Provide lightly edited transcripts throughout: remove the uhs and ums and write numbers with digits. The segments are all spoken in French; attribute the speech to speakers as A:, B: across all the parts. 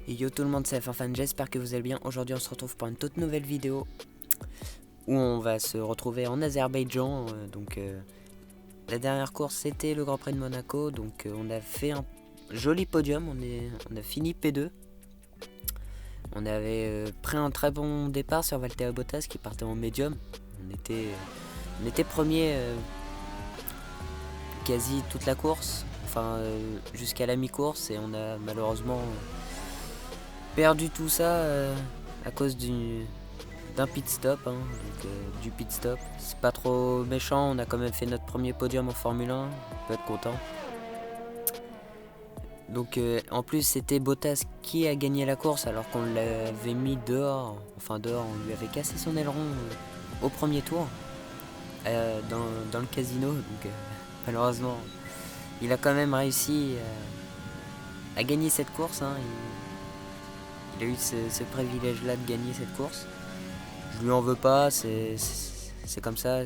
A: Et yo tout le monde, c'est Farfan, j'espère que vous allez bien. Aujourd'hui on se retrouve pour une toute nouvelle vidéo où on va se retrouver en Azerbaïdjan. La dernière course c'était le Grand Prix de Monaco, on a fait un joli podium, on a fini P2. On avait pris un très bon départ sur Valtteri Bottas qui partait en médium. On était premier quasi toute la course, jusqu'à la mi-course, et on a malheureusement perdu tout ça à cause d'un pit stop, du pit stop. C'est pas trop méchant, on a quand même fait notre premier podium en Formule 1, on peut être content. En plus c'était Bottas qui a gagné la course alors qu'on l'avait mis dehors, on lui avait cassé son aileron au premier tour dans le casino, malheureusement il a quand même réussi à gagner cette course. Il a eu ce privilège-là de gagner cette course. Je lui en veux pas, c'est comme ça.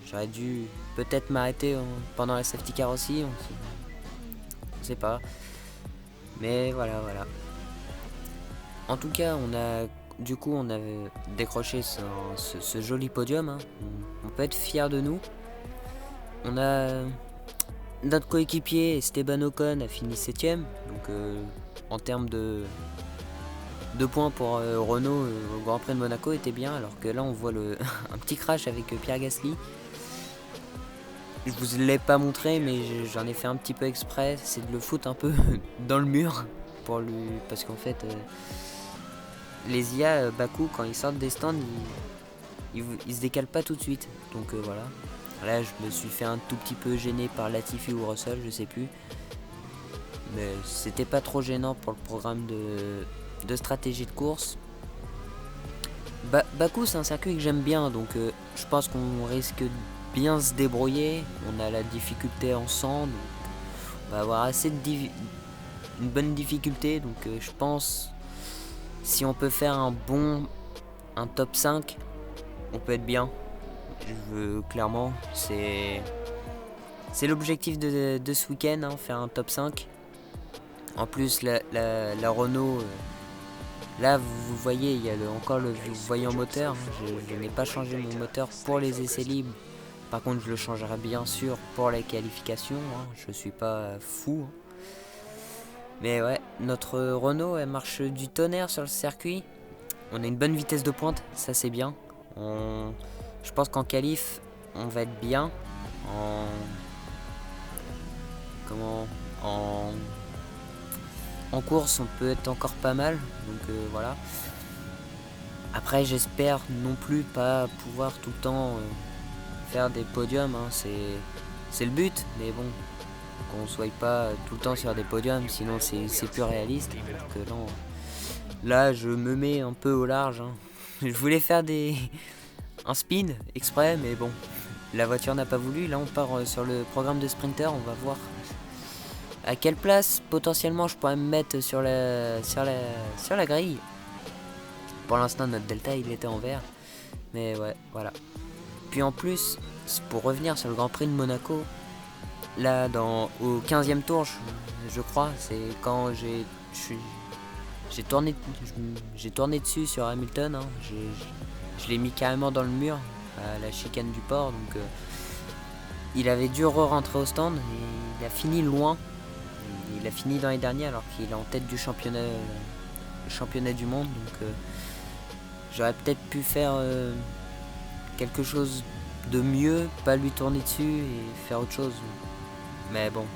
A: J'aurais dû peut-être m'arrêter pendant la safety car aussi, on sait pas. Mais voilà. En tout cas, on avait décroché ce joli podium. On peut être fier de nous. On a notre coéquipier Esteban Ocon a fini 7ème. En termes de points pour Renault au Grand Prix de Monaco était bien, alors que là on voit un petit crash avec Pierre Gasly. Je vous l'ai pas montré, mais j'en ai fait un petit peu exprès, c'est de le foutre un peu dans le mur parce qu'en fait les IA Bakou, quand ils sortent des stands, ils se décalent pas tout de suite. Voilà. Là je me suis fait un tout petit peu gêné par Latifi ou Russell, je sais plus. Mais c'était pas trop gênant pour le programme de stratégie de course. Bakou c'est un circuit que j'aime bien, je pense qu'on risque de bien se débrouiller. On a la difficulté ensemble, on va avoir une bonne difficulté, je pense si on peut faire un top 5, on peut être bien. Clairement, c'est l'objectif de ce week-end, faire un top 5. En plus la Renault, là vous voyez, il y a encore le voyant moteur. Je n'ai pas changé mon moteur pour les essais libres. Par contre je le changerai bien sûr pour les qualifications, je suis pas fou. Mais ouais, notre Renault elle marche du tonnerre sur le circuit. On a une bonne vitesse de pointe, ça c'est bien. Je pense qu'en qualif on va être bien. En course on peut être encore pas mal, voilà. Après j'espère non plus pas pouvoir tout le temps faire des podiums, c'est le but, mais bon, qu'on soit pas tout le temps sur des podiums, sinon c'est plus réaliste. Alors que là je me mets un peu au large. Je voulais faire un spin exprès, mais bon, la voiture n'a pas voulu. Là on part sur le programme de sprinter, on va voir à quelle place potentiellement je pourrais me mettre sur la grille. Pour l'instant notre delta il était en vert, mais ouais, voilà. Puis en plus, pour revenir sur le Grand Prix de Monaco, là au 15e tour je crois, c'est quand j'ai tourné dessus sur Hamilton, je l'ai mis carrément dans le mur à la chicane du port, il avait dû re-rentrer au stand et il a fini loin. Il a fini dans les derniers alors qu'il est en tête du championnat du monde, j'aurais peut-être pu faire quelque chose de mieux, pas lui tourner dessus et faire autre chose. Mais bon,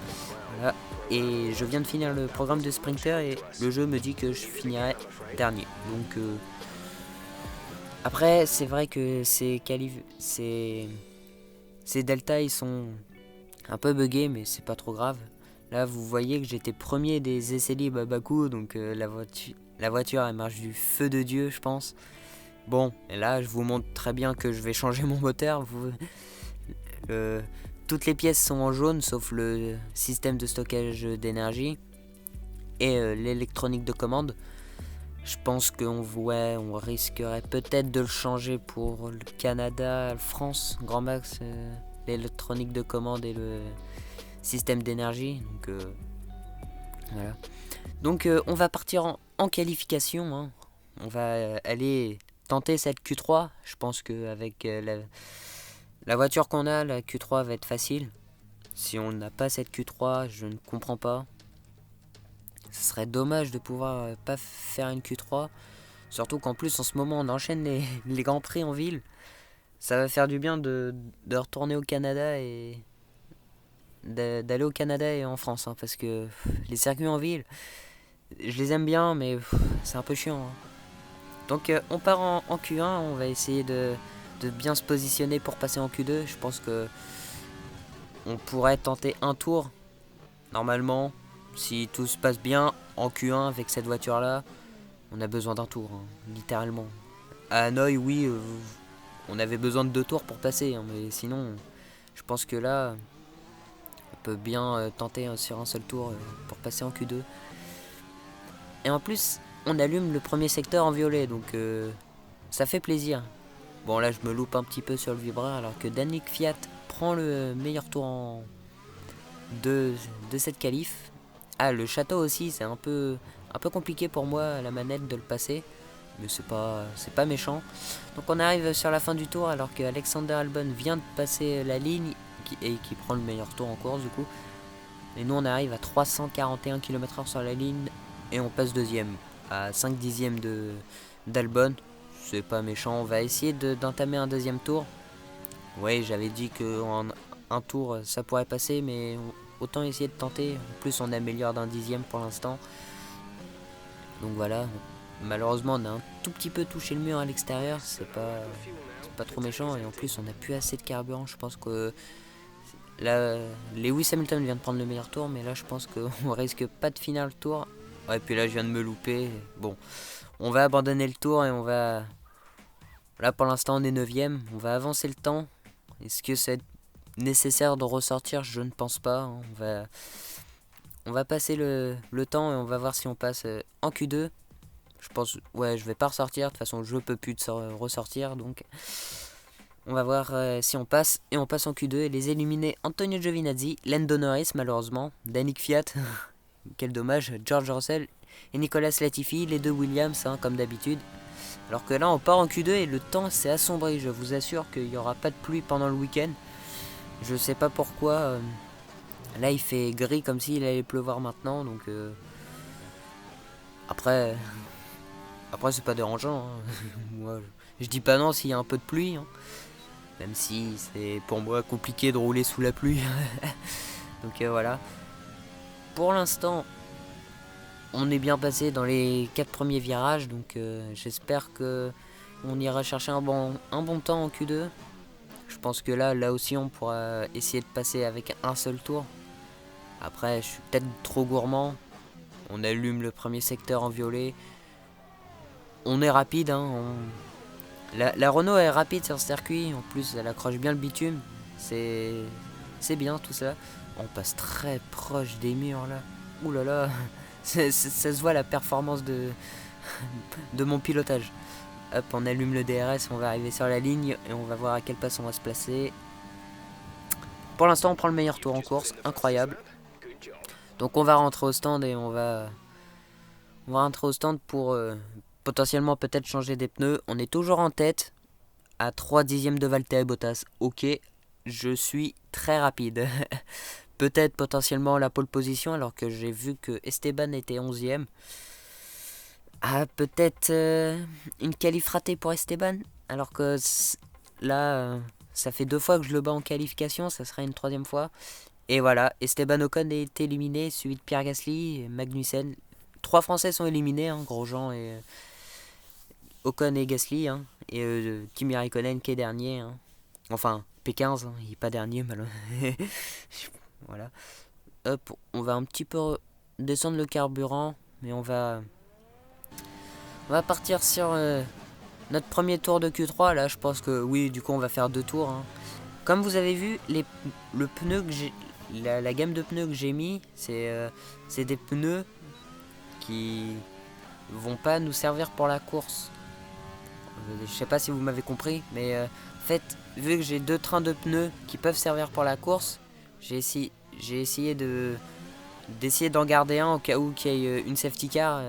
A: voilà. Et je viens de finir le programme de sprinter et le jeu me dit que je finirai dernier. Après, c'est vrai que ces deltas ils sont un peu buggés, mais c'est pas trop grave. Là vous voyez que j'étais premier des essais libres à Bakou, la voiture elle marche du feu de Dieu, je pense. Bon, et là je vous montre très bien que je vais changer mon moteur. Toutes les pièces sont en jaune sauf le système de stockage d'énergie et l'électronique de commande. Je pense qu'on risquerait peut-être de le changer pour le Canada, France, Grand Max, l'électronique de commande et le système d'énergie. Voilà. Donc on va partir en qualification, hein. On va aller tenter cette Q3. Je pense qu'avec la voiture qu'on a, la Q3 va être facile. Si on n'a pas cette Q3, je ne comprends pas. Ce serait dommage de pouvoir pas faire une Q3. Surtout qu'en plus en ce moment on enchaîne les Grands Prix en ville. Ça va faire du bien de retourner au Canada et d'aller au Canada et en France, hein, parce que les circuits en ville, je les aime bien, mais c'est un peu chiant, hein. Donc on part en Q1, on va essayer de bien se positionner pour passer en Q2. Je pense que on pourrait tenter un tour, normalement, si tout se passe bien en Q1 avec cette voiture-là. On a besoin d'un tour, hein, littéralement. À Hanoï, oui, on avait besoin de 2 tours pour passer, hein, mais sinon, je pense que là, on peut bien tenter sur un seul tour pour passer en Q2. Et en plus, on allume le premier secteur en violet, donc ça fait plaisir. Bon, là, je me loupe un petit peu sur le vibreur, alors que Danick Fiat prend le meilleur tour de cette qualif. Ah, le château aussi, c'est un peu compliqué pour moi à la manette de le passer. Mais c'est pas méchant. Donc on arrive sur la fin du tour alors que Alexander Albon vient de passer la ligne et qui prend le meilleur tour en course du coup. Et nous on arrive à 341 km/h sur la ligne et on passe deuxième à 5 dixièmes d'Albon. C'est pas méchant, on va essayer d'entamer un deuxième tour. Oui, j'avais dit qu'en un tour ça pourrait passer, mais autant essayer de tenter. En plus on améliore d'un dixième pour l'instant. Donc voilà, malheureusement on a un tout petit peu touché le mur à l'extérieur, c'est pas trop méchant, et en plus on n'a plus assez de carburant. Je pense que là, Lewis Hamilton vient de prendre le meilleur tour, mais là je pense qu'on risque pas de finir le tour. Ouais, puis là je viens de me louper. Bon, on va abandonner le tour et on va... Là pour l'instant on est 9ème, on va avancer le temps. Est-ce que c'est nécessaire de ressortir? Je ne pense pas, hein. On va passer le temps et on va voir si on passe en Q2. Je pense, ouais, je vais pas ressortir. De toute façon, je peux plus ressortir. Donc, on va voir si on passe. Et on passe en Q2. Et les éliminer Antonio Giovinazzi, Lando Norris, malheureusement, Danick Fiat, quel dommage, George Russell et Nicolas Latifi, les deux Williams, hein, comme d'habitude. Alors que là, on part en Q2 et le temps s'est assombri. Je vous assure qu'il n'y aura pas de pluie pendant le week-end. Je sais pas pourquoi. Là, il fait gris comme s'il allait pleuvoir maintenant. Donc, après. Après, c'est pas dérangeant, hein. Moi, je dis pas non s'il y a un peu de pluie, hein. Même si c'est pour moi compliqué de rouler sous la pluie. Donc voilà. Pour l'instant, on est bien passé dans les 4 premiers virages. Donc j'espère que on ira chercher un bon temps en Q2. Je pense que là aussi, on pourra essayer de passer avec un seul tour. Après, je suis peut-être trop gourmand. On allume le premier secteur en violet. On est rapide, hein. La Renault est rapide sur ce circuit. En plus, elle accroche bien le bitume. C'est bien tout ça. On passe très proche des murs là. Ouh là là. Ça se voit la performance de mon pilotage. Hop, on allume le DRS, on va arriver sur la ligne et on va voir à quelle place on va se placer. Pour l'instant, on prend le meilleur tour en course. Incroyable. Donc on va rentrer au stand et on va rentrer au stand pour potentiellement peut-être changer des pneus. On est toujours en tête à 3 dixièmes de Valtteri Bottas. Ok, je suis très rapide. Peut-être potentiellement la pole position alors que j'ai vu que Esteban était 11ème. Ah, peut-être une qualif ratée pour Esteban. Alors que là, ça fait 2 fois que je le bats en qualification, ça sera une 3ème fois. Et voilà, Esteban Ocon est éliminé, suivi de Pierre Gasly et Magnussen. 3 Français sont éliminés, hein, Grosjean et Ocon et Gasly, hein, et Kimi Raikkonen qui est dernier, hein. Enfin, P15, hein, il n'est pas dernier, malheureusement. Voilà. Hop, on va un petit peu descendre le carburant, mais on va partir sur notre premier tour de Q3. Là, je pense que oui, du coup, on va faire 2 tours, hein. Comme vous avez vu, le pneu que j'ai, la gamme de pneus que j'ai mis, c'est des pneus qui vont pas nous servir pour la course. Je sais pas si vous m'avez compris, mais en fait, vu que j'ai 2 trains de pneus qui peuvent servir pour la course, j'ai essayé d'essayer d'en garder un au cas où qu'il y ait une safety car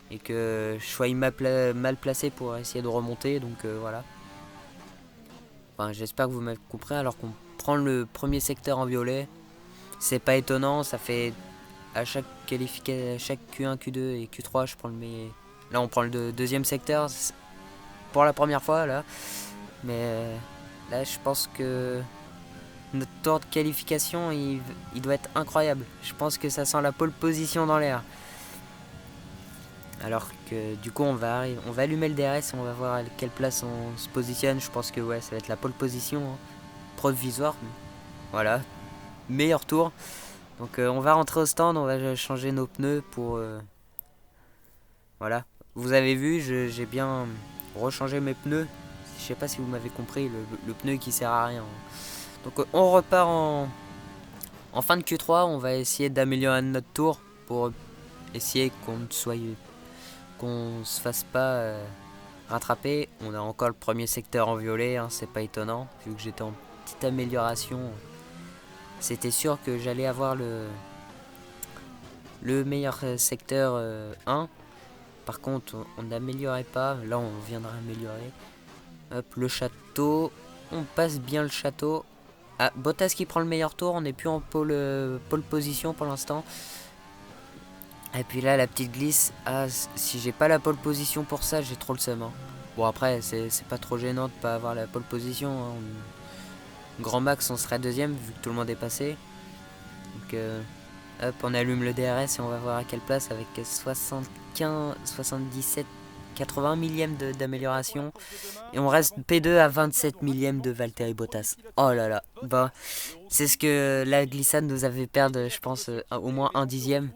A: et que je sois mal placé pour essayer de remonter. Donc voilà. Enfin, j'espère que vous m'avez compris. Alors qu'on prend le premier secteur en violet, c'est pas étonnant. Ça fait à chaque qualification, chaque Q1, Q2 et Q3, je prends le meilleur. Là, on prend le deuxième secteur pour la première fois là. Mais là, je pense que notre tour de qualification, il doit être incroyable. Je pense que ça sent la pole position dans l'air. Alors que du coup, on va allumer le DRS et on va voir à quelle place on se positionne. Je pense que ouais, ça va être la pole position, hein. Provisoire. Voilà, meilleur tour. Donc on va rentrer au stand, on va changer nos pneus pour... voilà. Vous avez vu, j'ai bien rechangé mes pneus. Je sais pas si vous m'avez compris, le pneu qui sert à rien. Donc on repart en fin de Q3, on va essayer d'améliorer notre tour pour essayer qu'on se fasse pas rattraper. On a encore le premier secteur en violet, hein, c'est pas étonnant, vu que j'étais en petite amélioration. C'était sûr que j'allais avoir le meilleur secteur 1. Par contre, on n'améliorait pas. Là, on viendra améliorer. Hop, le château. On passe bien le château. Ah, Bottas qui prend le meilleur tour. On n'est plus en pole position pour l'instant. Et puis là, la petite glisse. Ah, si j'ai pas la pole position pour ça, j'ai trop le seum, hein. Bon, après, c'est pas trop gênant de pas avoir la pole position, hein. Grand max, on serait deuxième vu que tout le monde est passé. Donc, hop, on allume le DRS et on va voir à quelle place avec 75, 77, 80 millièmes d'amélioration. Et on reste P2 à 27 millièmes de Valtteri Bottas. Oh là là, bah, c'est ce que la glissade nous avait perdu, je pense, au moins un dixième.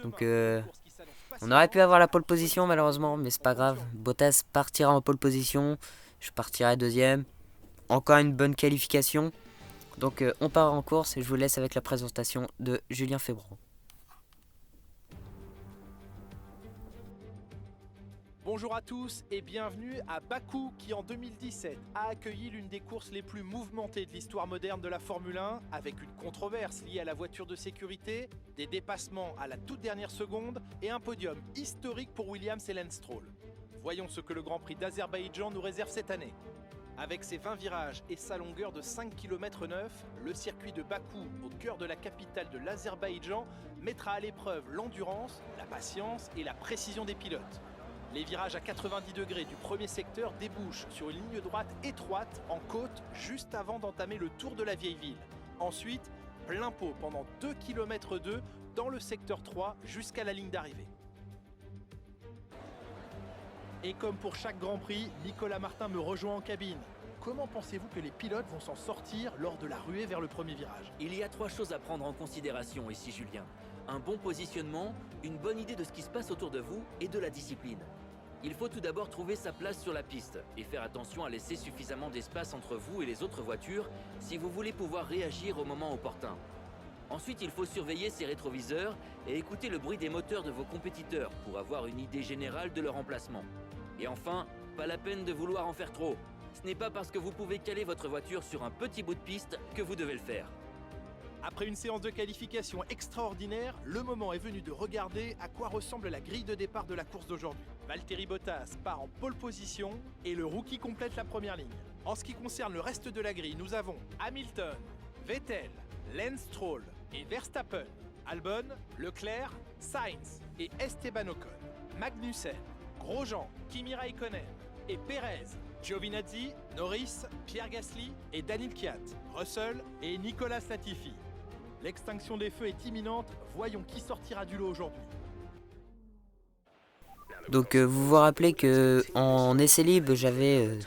A: Donc on aurait pu avoir la pole position malheureusement, mais c'est pas grave. Bottas partira en pole position, je partirai deuxième. Encore une bonne qualification. Donc on part en course et je vous laisse avec la présentation de Julien Febvre.
B: Bonjour à tous et bienvenue à Bakou qui en 2017 a accueilli l'une des courses les plus mouvementées de l'histoire moderne de la Formule 1 avec une controverse liée à la voiture de sécurité, des dépassements à la toute dernière seconde et un podium historique pour Williams et Lance Stroll. Voyons ce que le Grand Prix d'Azerbaïdjan nous réserve cette année. Avec ses 20 virages et sa longueur de 5 km 9, le circuit de Bakou, au cœur de la capitale de l'Azerbaïdjan, mettra à l'épreuve l'endurance, la patience et la précision des pilotes. Les virages à 90 degrés du premier secteur débouchent sur une ligne droite étroite en côte juste avant d'entamer le tour de la vieille ville. Ensuite, plein pot pendant 2 km 2 dans le secteur 3 jusqu'à la ligne d'arrivée. Et comme pour chaque Grand Prix, Nicolas Martin me rejoint en cabine. Comment pensez-vous que les pilotes vont s'en sortir lors de la ruée vers le premier virage?
C: Il y a 3 choses à prendre en considération ici, Julien. Un bon positionnement, une bonne idée de ce qui se passe autour de vous et de la discipline. Il faut tout d'abord trouver sa place sur la piste et faire attention à laisser suffisamment d'espace entre vous et les autres voitures si vous voulez pouvoir réagir au moment opportun. Ensuite, il faut surveiller ses rétroviseurs et écouter le bruit des moteurs de vos compétiteurs pour avoir une idée générale de leur emplacement. Et enfin, pas la peine de vouloir en faire trop. Ce n'est pas parce que vous pouvez caler votre voiture sur un petit bout de piste que vous devez le faire.
B: Après une séance de qualification extraordinaire, le moment est venu de regarder à quoi ressemble la grille de départ de la course d'aujourd'hui. Valtteri Bottas part en pole position et le rookie complète la première ligne. En ce qui concerne le reste de la grille, nous avons Hamilton, Vettel, Lance Stroll et Verstappen, Albon, Leclerc, Sainz et Esteban Ocon, Magnussen, Grosjean, Kimi Raikkonen et Perez, Giovinazzi, Norris, Pierre Gasly et Daniil Kvyat, Russell et Nicolas Latifi. L'extinction des feux est imminente, voyons qui sortira du lot aujourd'hui.
A: Donc vous vous rappelez que en essai libre, j'avais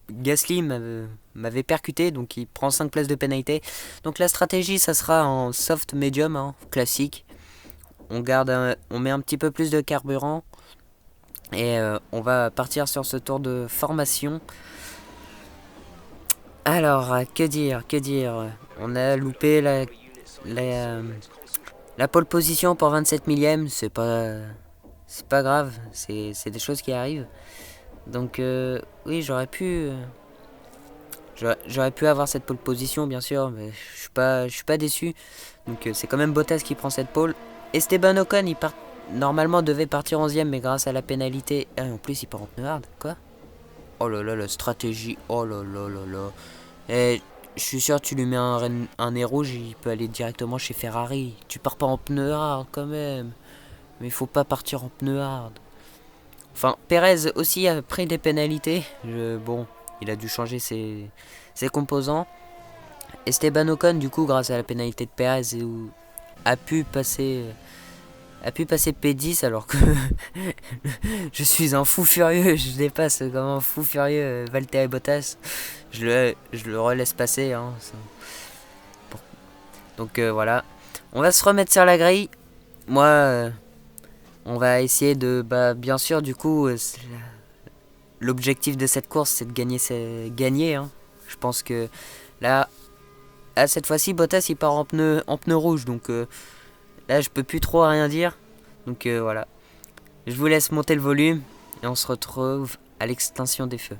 A: Gasly m'avait percuté, donc il prend 5 places de pénalité. Donc la stratégie, ça sera en soft medium, hein, classique. On met un petit peu plus de carburant et on va partir sur ce tour de formation. Alors, que dire? On a loupé la pole position pour 27 millièmes, c'est pas grave, c'est des choses qui arrivent. Donc oui, j'aurais pu J'aurais pu avoir cette pole position, bien sûr, mais je suis pas déçu. Donc c'est quand même Bottas qui prend cette pole. Esteban Ocon, normalement devait partir 11ème, mais grâce à la pénalité... Ah, en plus, il part en pneu hard, quoi. Oh là là, la stratégie, oh là là là là. Et je suis sûr, tu lui mets un nez rouge, il peut aller directement chez Ferrari. Tu pars pas en pneu hard, quand même. Mais il faut pas partir en pneu hard. Enfin, Perez aussi a pris des pénalités. Bon, il a dû changer ses composants. Esteban Ocon, du coup, grâce à la pénalité de Perez, a pu passer P10 alors que je suis un fou furieux. Je dépasse comme un fou furieux Valtteri Bottas. Je le relaisse passer. Hein, bon. Donc voilà. On va se remettre sur la grille. Moi... on va essayer de... bien sûr, du coup, l'objectif de cette course, c'est de gagner. Hein. Je pense que là, cette fois-ci, Bottas, il part en pneu rouge. Donc là, je peux plus trop rien dire. Donc voilà. Je vous laisse monter le volume. Et on se retrouve à l'extinction des feux.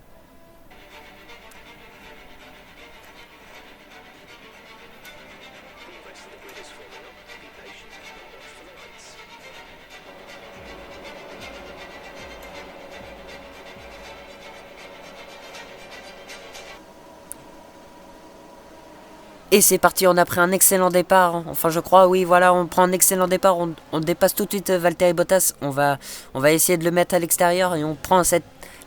A: Et c'est parti, on a pris un excellent départ. Enfin, je crois, oui, voilà, on prend un excellent départ. On dépasse tout de suite Valtteri Bottas. On va essayer de le mettre à l'extérieur et on prend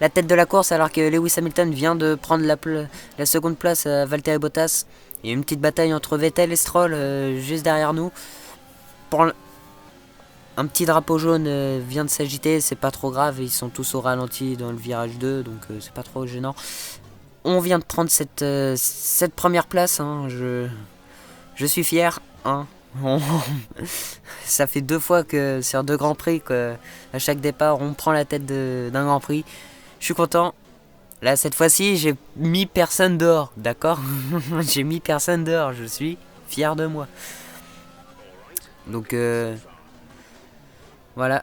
A: la tête de la course alors que Lewis Hamilton vient de prendre la seconde place à Valtteri Bottas. Il y a une petite bataille entre Vettel et Stroll juste derrière nous. Un petit drapeau jaune vient de s'agiter, c'est pas trop grave. Ils sont tous au ralenti dans le virage 2, donc c'est pas trop gênant. On vient de prendre cette première place, hein. Je suis fier. Hein. Ça fait 2 fois que sur 2 Grands Prix qu'à chaque départ on prend la tête d'un Grand Prix. Je suis content. Là cette fois-ci j'ai mis personne dehors, d'accord. J'ai mis personne dehors, je suis fier de moi. Donc voilà.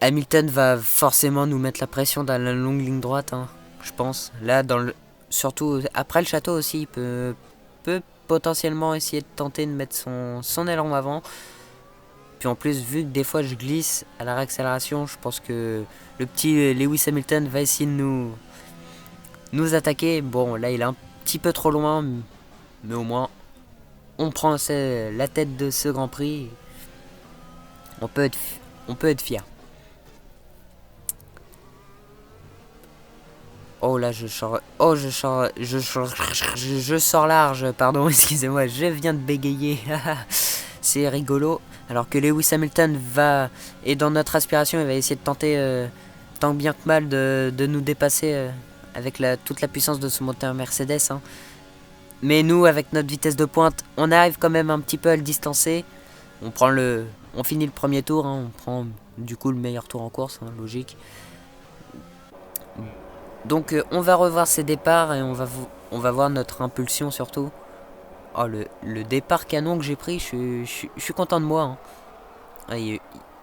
A: Hamilton va forcément nous mettre la pression dans la longue ligne droite, hein, je pense. Là surtout après le château aussi, il peut potentiellement essayer de tenter de mettre son aileron avant. Puis en plus, vu que des fois je glisse à la réaccélération, je pense que le petit Lewis Hamilton va essayer de nous attaquer. Bon, là il est un petit peu trop loin, mais au moins on prend la tête de ce Grand Prix. On peut être fier. Oh là, je sors large, pardon, excusez-moi, je viens de bégayer. C'est rigolo. Alors que Lewis Hamilton est dans notre aspiration, il va essayer de tenter, tant bien que mal, de nous dépasser avec toute la puissance de ce moteur Mercedes. Hein. Mais nous, avec notre vitesse de pointe, on arrive quand même un petit peu à le distancer. On finit le premier tour, hein, on prend du coup le meilleur tour en course, hein, logique. Donc on va revoir ces départs et on va voir notre impulsion surtout. Oh le départ canon que j'ai pris, je suis content de moi. Hein. Ah, il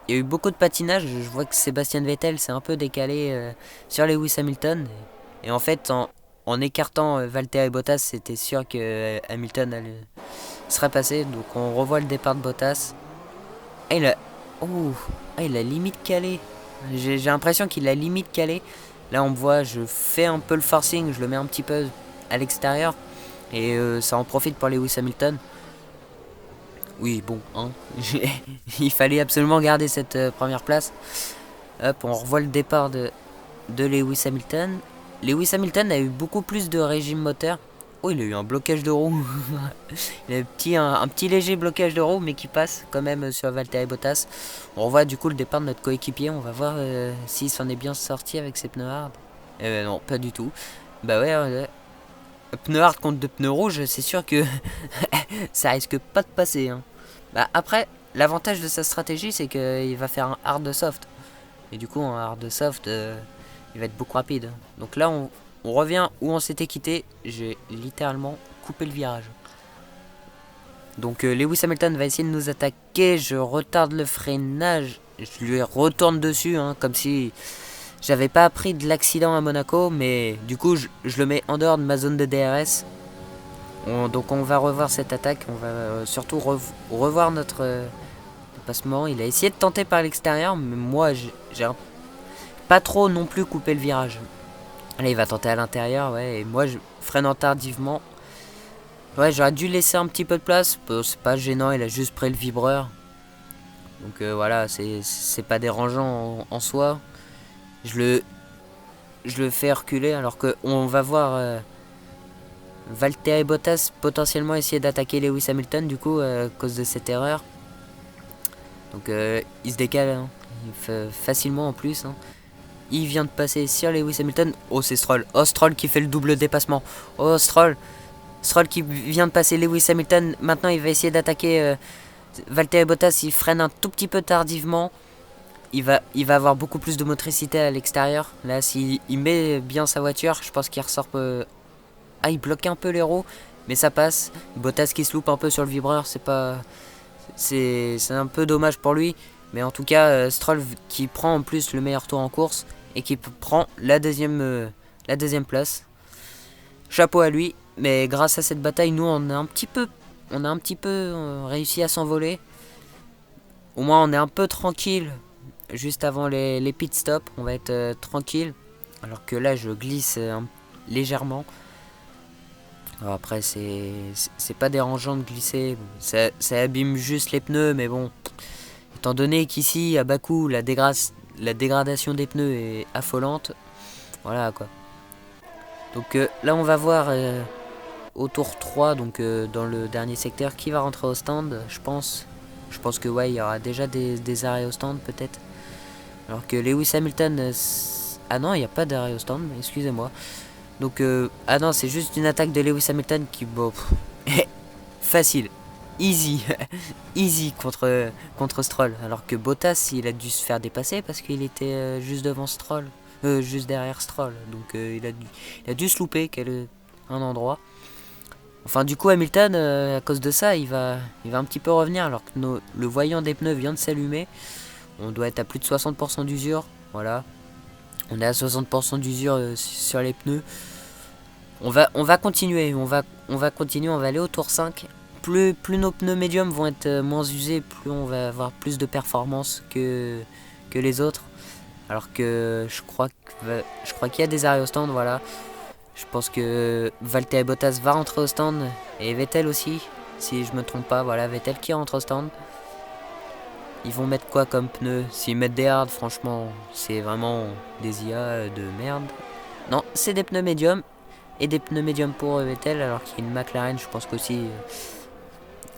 A: y a eu beaucoup de patinage, je vois que Sébastien Vettel s'est un peu décalé sur Lewis Hamilton. Et en fait en écartant Valtteri Bottas, c'était sûr que Hamilton serait passé. Donc on revoit le départ de Bottas. Et il a limite calé. J'ai l'impression qu'il a limite calé. Là on me voit, je fais un peu le forcing, je le mets un petit peu à l'extérieur. Et ça en profite pour Lewis Hamilton. Oui bon, hein, il fallait absolument garder cette première place. Hop, on revoit le départ de Lewis Hamilton. Lewis Hamilton a eu beaucoup plus de régime moteur. Oh, il a eu un blocage de roue. Il a eu un petit léger blocage de roue, mais qui passe quand même sur Valtteri Bottas. On revoit du coup le départ de notre coéquipier. On va voir s'il s'en est bien sorti avec ses pneus hard. Non, pas du tout. Bah ouais, pneus hard contre 2 pneus rouges, c'est sûr que ça risque pas de passer. Hein. Bah après, l'avantage de sa stratégie, c'est qu'il va faire un hard soft. Et du coup, un hard soft, il va être beaucoup rapide. Donc là, on revient où on s'était quitté. J'ai littéralement coupé le virage. Donc Lewis Hamilton va essayer de nous attaquer. Je retarde le freinage. Je lui retourne dessus, hein, comme si J'avais pas appris de l'accident à Monaco, mais du coup je le mets en dehors de ma zone de DRS. Donc on va revoir cette attaque, on va surtout revoir notre dépassement. Il a essayé de tenter par l'extérieur, mais moi j'ai pas trop non plus coupé le virage. Là il va tenter à l'intérieur, ouais, et moi je freinant tardivement. Ouais, j'aurais dû laisser un petit peu de place, c'est pas gênant, il a juste pris le vibreur. Donc voilà, c'est pas dérangeant en soi. Je le fais reculer alors qu'on va voir Valtteri Bottas potentiellement essayer d'attaquer Lewis Hamilton du coup à cause de cette erreur. Donc il se décale hein. Il fait facilement en plus. Hein. Il vient de passer sur Lewis Hamilton. Oh c'est Stroll. Oh Stroll qui fait le double dépassement. Oh Stroll. Stroll qui vient de passer Lewis Hamilton. Maintenant il va essayer d'attaquer Valtteri Bottas. Il freine un tout petit peu tardivement. Il va avoir beaucoup plus de motricité à l'extérieur. Là s'il met bien sa voiture, je pense qu'il ressort Ah, il bloque un peu les roues, mais ça passe. Bottas qui se loupe un peu sur le vibreur, c'est un peu dommage pour lui. Mais en tout cas, Stroll qui prend en plus le meilleur tour en course et qui prend la deuxième place. Chapeau à lui. Mais grâce à cette bataille, nous on a un petit peu réussi à s'envoler. Au moins on est un peu tranquille juste avant les pit stops. On va être tranquille. Alors que là je glisse légèrement. Alors après c'est pas dérangeant de glisser, ça abîme juste les pneus, mais bon, étant donné qu'ici à Bakou la dégradation des pneus est affolante, voilà quoi. Donc là on va voir au tour 3, donc dans le dernier secteur, qui va rentrer au stand, je pense que ouais, il y aura déjà des arrêts au stand peut-être, alors que Lewis Hamilton, ah non il n'y a pas d'arrêt au stand, excusez-moi. Donc, ah non, c'est juste une attaque de Lewis Hamilton qui, bon, facile, easy, easy contre Stroll. Alors que Bottas, il a dû se faire dépasser parce qu'il était juste devant Stroll, juste derrière Stroll. Donc, il a dû se louper un endroit. Enfin, du coup, Hamilton, à cause de ça, il va un petit peu revenir alors que le voyant des pneus vient de s'allumer. On doit être à plus de 60% d'usure, voilà. On est à 60% d'usure sur les pneus. On va continuer, on va aller au tour 5. Plus nos pneus médiums vont être moins usés, plus on va avoir plus de performance que les autres. Alors que je crois qu'il y a des arrêts au stand, voilà. Je pense que Valtteri Bottas va rentrer au stand et Vettel aussi, si je me trompe pas, voilà, Vettel qui rentre au stand. Ils vont mettre quoi comme pneus? S'ils mettent des hard, franchement, c'est vraiment des IA de merde. Non, c'est des pneus médiums. Et des pneus médiums pour Vettel, alors qu'il y a une McLaren, je pense qu'aussi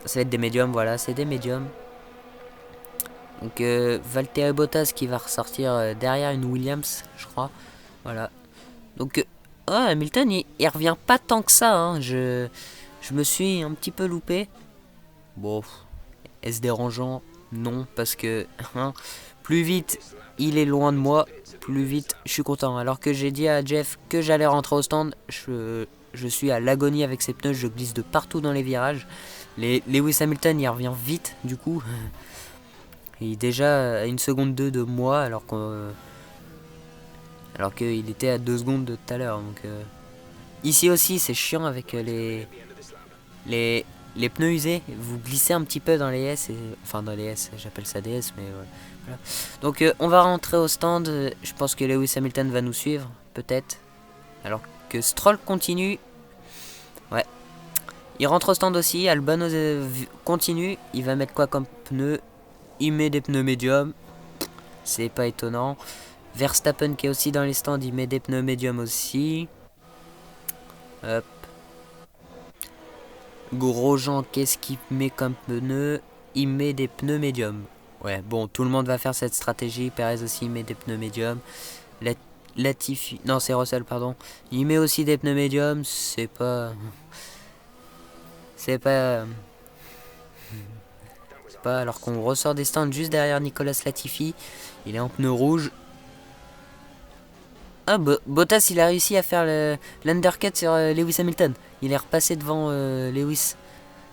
A: ça va être des médiums, voilà, c'est des médiums. Donc Valtteri Bottas qui va ressortir derrière une Williams, je crois. Voilà. Donc Hamilton, il revient pas tant que ça, hein. Je me suis un petit peu loupé. Bon, est-ce dérangeant? Non, parce que plus vite il est loin de moi, plus vite je suis content. Alors que j'ai dit à Jeff que j'allais rentrer au stand, je suis à l'agonie avec ces pneus, je glisse de partout dans les virages. Lewis Hamilton il revient vite du coup. Il est déjà à 1 seconde 2 de moi alors qu'il était à 2 secondes de tout à l'heure. Donc ici aussi c'est chiant avec les pneus usés, vous glissez un petit peu dans les S, enfin dans les S, j'appelle ça des S, mais voilà. Donc on va rentrer au stand, je pense que Lewis Hamilton va nous suivre, peut-être. Alors que Stroll continue, ouais. Il rentre au stand aussi, Albon continue, il va mettre quoi comme pneu? Il met des pneus médiums, c'est pas étonnant. Verstappen qui est aussi dans les stands, il met des pneus médiums aussi. Hop. Grosjean, qu'est-ce qu'il met comme pneu? Il met des pneus médiums. Ouais, bon, tout le monde va faire cette stratégie. Perez aussi met des pneus médiums. Latifi, non, c'est Russell, pardon. Il met aussi des pneus médiums. C'est pas, alors qu'on ressort des stands juste derrière Nicolas Latifi. Il est en pneu rouge. Ah, Bottas, il a réussi à faire l'undercut sur Lewis Hamilton. Il est repassé devant Lewis.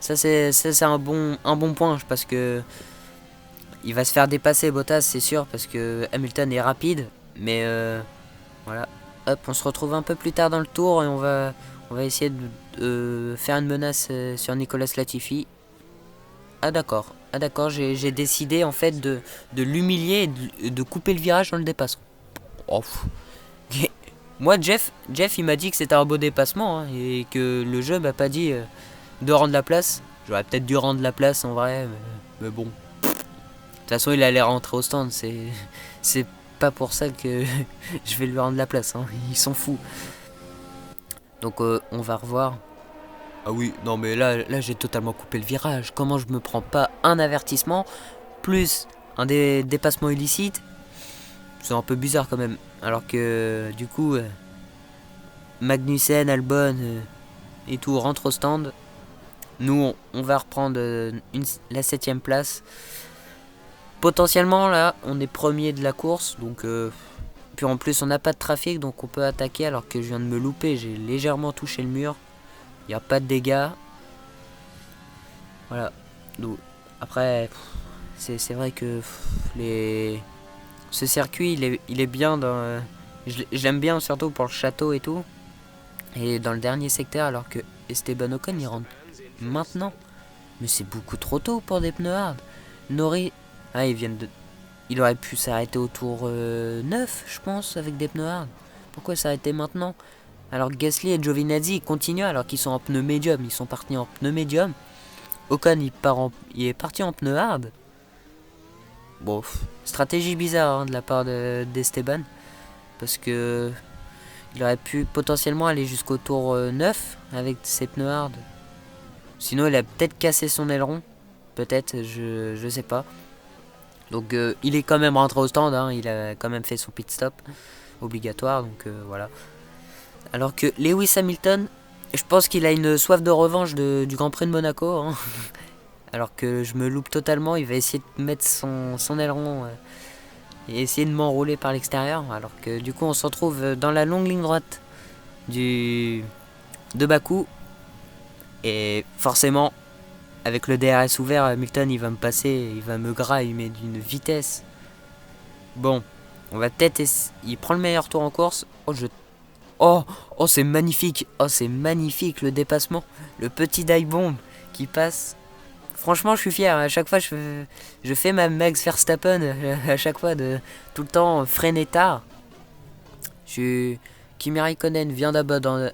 A: Ça c'est un bon point parce que il va se faire dépasser Bottas, c'est sûr, parce que Hamilton est rapide. Mais voilà. Hop, on se retrouve un peu plus tard dans le tour et on va essayer de faire une menace sur Nicolas Latifi. Ah d'accord, j'ai décidé en fait de l'humilier et de couper le virage dans le dépassement. Oh, moi Jeff il m'a dit que c'était un beau dépassement hein, et que le jeu m'a pas dit de rendre la place. J'aurais peut-être dû rendre la place en vrai, mais bon. De toute façon il allait rentrer au stand, c'est pas pour ça que je vais lui rendre la place, hein. Ils s'en foutent. Donc on va revoir. Ah oui, non mais là j'ai totalement coupé le virage. Comment je me prends pas un avertissement plus un dépassement illicite? C'est un peu bizarre quand même. Alors que du coup Magnussen, Albon et tout rentrent au stand. Nous on va reprendre la 7ème place. Potentiellement là on est premier de la course. Donc puis en plus on n'a pas de trafic donc on peut attaquer. Alors que je viens de me louper, j'ai légèrement touché le mur. Il n'y a pas de dégâts. Voilà. Donc, après, c'est vrai que ce circuit, il est bien. Je l'aime bien surtout pour le château et tout. Et dans le dernier secteur, alors que Esteban Ocon, il rentre maintenant. Mais c'est beaucoup trop tôt pour des pneus hard. Norris, ah, il aurait pu s'arrêter au tour 9, je pense, avec des pneus hard. Pourquoi s'arrêter maintenant? Alors Gasly et Giovinazzi continuent alors qu'ils sont en pneu médium. Ils sont partis en pneu médium. Ocon il est parti en pneu hard. Bon, stratégie bizarre hein, de la part d'Esteban. Parce que il aurait pu potentiellement aller jusqu'au tour 9 avec ses pneus hard. Sinon il a peut-être cassé son aileron. Peut-être, je sais pas. Donc il est quand même rentré au stand. Hein, il a quand même fait son pit stop obligatoire. Donc voilà. Alors que Lewis Hamilton, je pense qu'il a une soif de revanche du Grand Prix de Monaco. Hein. Alors que je me loupe totalement, il va essayer de mettre son aileron et essayer de m'enrouler par l'extérieur. Alors que du coup on se retrouve dans la longue ligne droite de Bakou. Et forcément, avec le DRS ouvert, Hamilton il va me passer, il va me grailler mais d'une vitesse. Bon, on va peut-être il prend le meilleur tour en course. Oh, c'est magnifique. Oh, c'est magnifique le dépassement. Le petit dive bomb qui passe. Franchement, je suis fier. À chaque fois, je fais ma Max Verstappen. À chaque fois, tout le temps freiner tard. Kimi Raikkonen vient d'abandonner.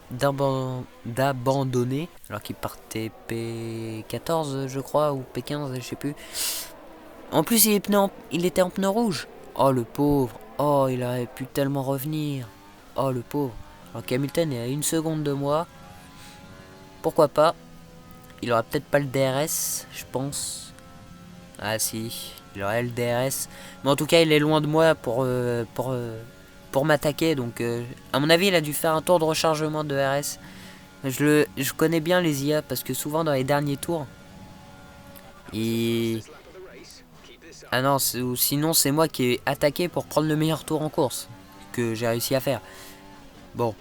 A: Alors qu'il partait P14, je crois, ou P15, je sais plus. En plus, il était en pneu rouge. Oh, le pauvre. Oh, il aurait pu tellement revenir. Oh, le pauvre. Alors qu'Hamilton est à 1 seconde de moi. Pourquoi pas? Il aura peut-être pas le DRS, je pense. Ah si, il aurait le DRS. Mais en tout cas, il est loin de moi pour m'attaquer. Donc, à mon avis, il a dû faire un tour de rechargement de DRS. Je connais bien les IA parce que souvent dans les derniers tours, ah non, sinon c'est moi qui ai attaqué pour prendre le meilleur tour en course que j'ai réussi à faire. Bon,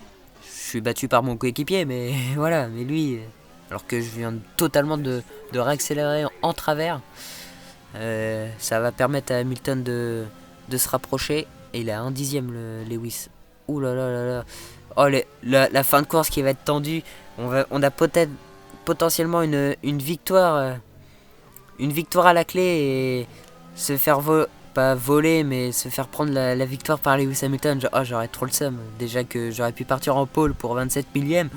A: je suis battu par mon coéquipier, mais voilà, mais lui, alors que je viens totalement de réaccélérer en travers, ça va permettre à Hamilton de se rapprocher. Et il a 1/10 le Lewis. Ouh là là là là. Oh, la fin de course qui va être tendue. On a peut-être potentiellement une victoire à la clé et se faire pas voler mais se faire prendre la victoire par Lewis Hamilton. J'aurais trop le seum. Déjà que j'aurais pu partir en pole pour 27 millième.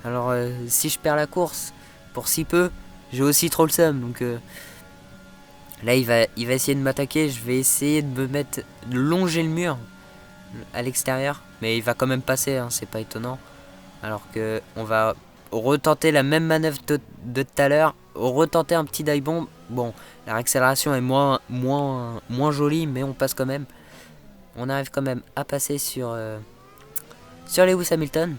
A: Alors si je perds la course pour si peu, j'ai aussi trop le seum. Donc là il va essayer de m'attaquer. Je vais essayer de longer le mur à l'extérieur. Mais il va quand même passer, hein, c'est pas étonnant. Alors que on va retenter la même manœuvre de tout à l'heure. Retenter un petit dive bomb. Bon, la réaccélération est moins jolie, mais on passe quand même. On arrive quand même à passer sur Lewis Hamilton.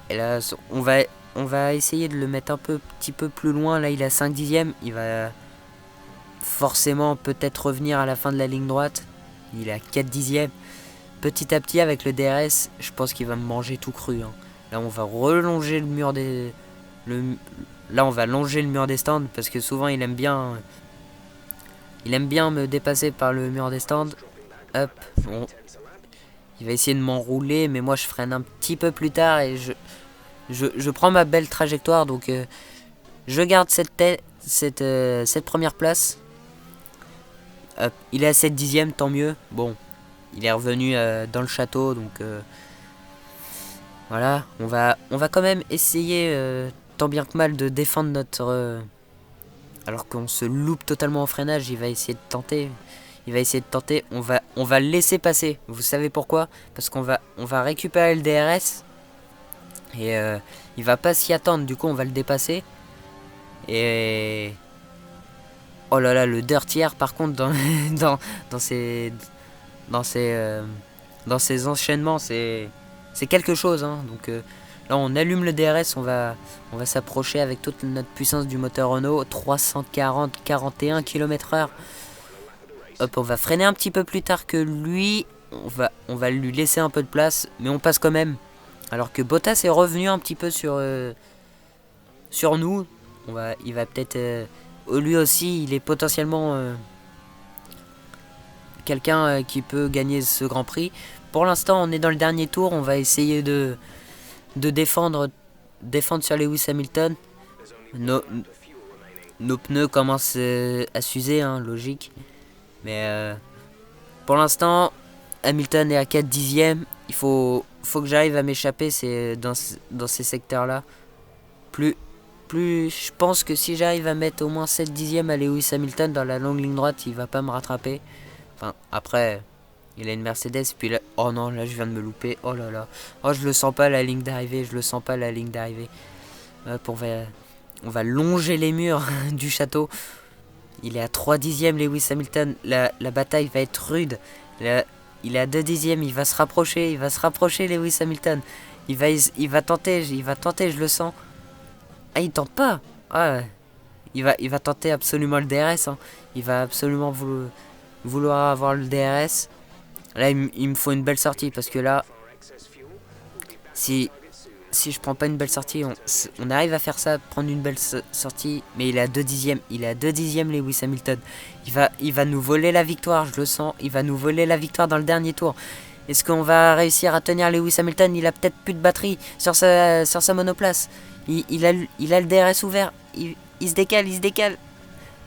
A: Et là, on va essayer de le mettre un petit peu plus loin. Là, il a 5/10. Il va forcément peut-être revenir à la fin de la ligne droite. Il est à 4/10. Petit à petit, avec le DRS, je pense qu'il va me manger tout cru. Hein. Là, on va relonger le mur Là, on va longer le mur des stands parce que souvent, il aime bien Il aime bien me dépasser par le mur des stands. Hop, bon. Il va essayer de m'enrouler, mais moi je freine un petit peu plus tard et je prends ma belle trajectoire. Donc je garde cette première place. Hop, il est à 7 dixièmes, tant mieux. Bon, il est revenu dans le château, donc voilà. On va quand même essayer, tant bien que mal, de défendre notre... alors qu'on se loupe totalement au freinage, il va essayer de tenter. On va le laisser passer. Vous savez pourquoi? Parce qu'on va récupérer le DRS. Et il va pas s'y attendre. Du coup, on va le dépasser. Et... oh là là, le dirtier, par contre, dans ces enchaînements, c'est quelque chose. Hein. Donc là, on allume le DRS. On va s'approcher avec toute notre puissance du moteur Renault. 41 km/h. Hop, on va freiner un petit peu plus tard que lui. On va lui laisser un peu de place, mais on passe quand même. Alors que Bottas est revenu un petit peu sur nous. Il va peut-être... lui aussi, il est potentiellement quelqu'un qui peut gagner ce Grand Prix. Pour l'instant, on est dans le dernier tour. On va essayer de défendre sur Lewis Hamilton. Nos pneus commencent à s'user, hein, logique. Mais pour l'instant, Hamilton est à 4 dixièmes. Il faut que j'arrive à m'échapper dans ces secteurs-là. Plus je pense que si j'arrive à mettre au moins 7 dixièmes à Lewis Hamilton dans la longue ligne droite, il va pas me rattraper. Enfin, après, il a une Mercedes. Puis là, oh non, là je viens de me louper. Oh là là. Oh, je le sens pas la ligne d'arrivée. Hop, on va longer les murs du château. Il est à 3 dixièmes, Lewis Hamilton. La bataille va être rude. Il est à 2 dixièmes. Il va se rapprocher, Lewis Hamilton. Il va tenter, je le sens. Ah, il tente pas. Ah, il va tenter absolument le DRS. Hein. Il va absolument vouloir avoir le DRS. Là, il me faut une belle sortie. Parce que là, si je prends pas une belle sortie, on arrive à faire ça, prendre une belle sortie. Mais il est à 2 dixièmes. Lewis Hamilton. Il va nous voler la victoire, je le sens. Il va nous voler la victoire dans le dernier tour. Est-ce qu'on va réussir à tenir Lewis Hamilton? Il a peut-être plus de batterie sur sa monoplace. Il a le DRS ouvert. Il se décale.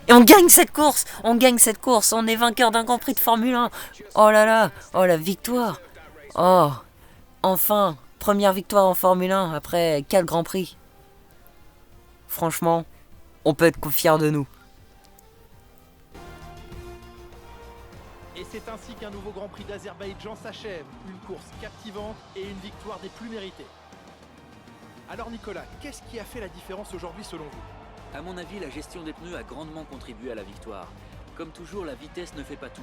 A: Et on gagne cette course. On est vainqueur d'un Grand Prix de Formule 1. Oh là là. Oh, la victoire. Oh, enfin. Première victoire en Formule 1 après 4 Grands Prix. Franchement, on peut être fiers de nous.
B: Et c'est ainsi qu'un nouveau Grand Prix d'Azerbaïdjan s'achève. Une course captivante et une victoire des plus méritées. Alors Nicolas, qu'est-ce qui a fait la différence aujourd'hui selon vous?
C: À mon avis, la gestion des pneus a grandement contribué à la victoire. Comme toujours, la vitesse ne fait pas tout.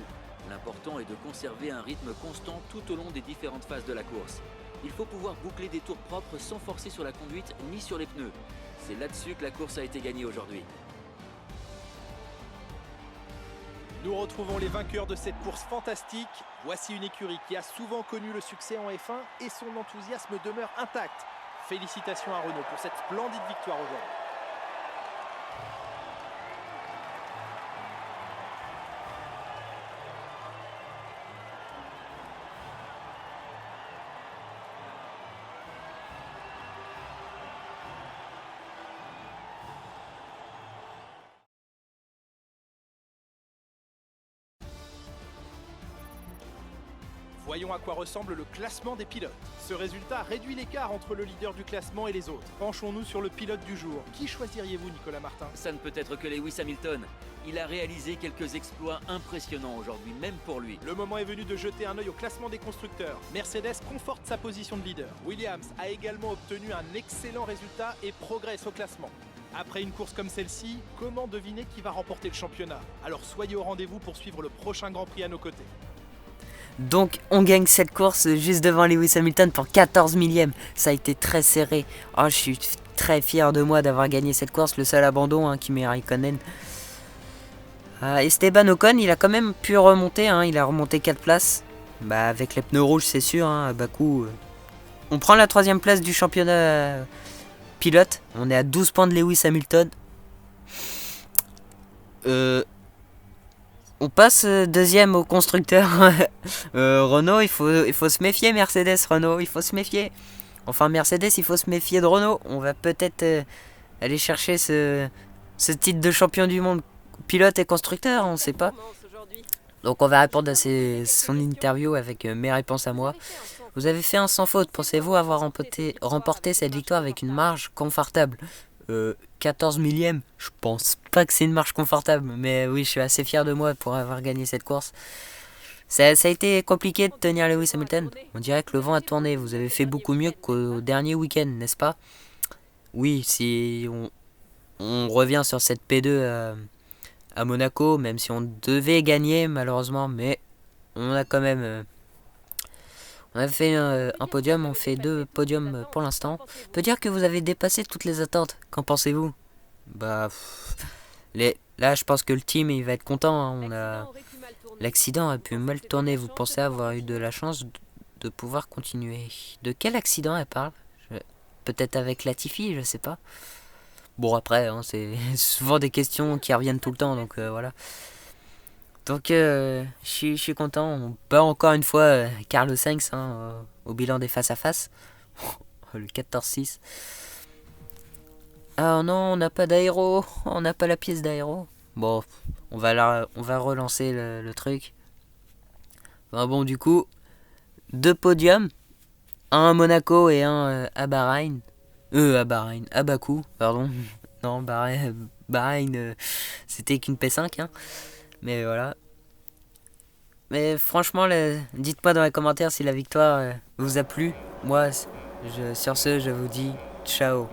C: L'important est de conserver un rythme constant tout au long des différentes phases de la course. Il faut pouvoir boucler des tours propres sans forcer sur la conduite ni sur les pneus. C'est là-dessus que la course a été gagnée aujourd'hui.
B: Nous retrouvons les vainqueurs de cette course fantastique. Voici une écurie qui a souvent connu le succès en F1 et son enthousiasme demeure intact. Félicitations à Renault pour cette splendide victoire aujourd'hui. Voyons à quoi ressemble le classement des pilotes. Ce résultat réduit l'écart entre le leader du classement et les autres. Penchons-nous sur le pilote du jour. Qui choisiriez-vous, Nicolas Martin?
C: Ça ne peut être que Lewis Hamilton. Il a réalisé quelques exploits impressionnants aujourd'hui, même pour lui.
B: Le moment est venu de jeter un œil au classement des constructeurs. Mercedes conforte sa position de leader. Williams a également obtenu un excellent résultat et progresse au classement. Après une course comme celle-ci, comment deviner qui va remporter le championnat? Alors soyez au rendez-vous pour suivre le prochain Grand Prix à nos côtés.
A: Donc on gagne cette course juste devant Lewis Hamilton pour 14 millièmes. Ça a été très serré. Oh, je suis très fier de moi d'avoir gagné cette course. Le seul abandon, hein, Kimi Raikkonen. Esteban Ocon, il a quand même pu remonter. Hein, il a remonté 4 places. Bah, avec les pneus rouges, c'est sûr. Hein, à Bakou. On prend la 3ème place du championnat pilote. On est à 12 points de Lewis Hamilton. On passe deuxième au constructeur. Renault, il faut se méfier. Mercedes, Renault, il faut se méfier. Enfin, Mercedes, il faut se méfier de Renault. On va peut-être aller chercher ce titre de champion du monde pilote et constructeur, on sait pas. Donc on va répondre à son interview avec mes réponses à moi. Vous avez fait un sans faute. Pensez-vous avoir remporté cette victoire avec une marge confortable 14 millième. Je pense pas que c'est une marge confortable, mais oui, je suis assez fier de moi pour avoir gagné cette course. Ça a été compliqué de tenir Lewis Hamilton. On dirait que le vent a tourné. Vous avez fait beaucoup mieux qu'au dernier week-end, n'est-ce pas? Oui, si on revient sur cette P2 à Monaco, même si on devait gagner malheureusement, mais on a quand même on a fait un podium, on fait 2 podiums pour l'instant. On peut dire que vous avez dépassé toutes les attentes. Qu'en pensez-vous? Bah là je pense que le team il va être content, hein. L'accident a pu mal tourner. Vous pensez avoir eu de la chance de pouvoir continuer. De quel accident elle parle? Peut-être avec Latifi, je sais pas. Bon après, hein, c'est souvent des questions qui reviennent tout le temps, donc voilà. Donc je suis content. On bat encore une fois Carlos Sainz hein, au bilan des face-à-face. Le 14-6. Ah non, on n'a pas d'aéro. On n'a pas la pièce d'aéro. Bon, on va relancer le truc. Enfin, bon, du coup, 2 podiums. Un à Monaco et un à Bahreïn. À Bakou, pardon. Non, Bahreïn, c'était qu'une P5. Hein. Mais voilà. Mais franchement, dites-moi dans les commentaires si la victoire vous a plu. Moi, sur ce, je vous dis ciao.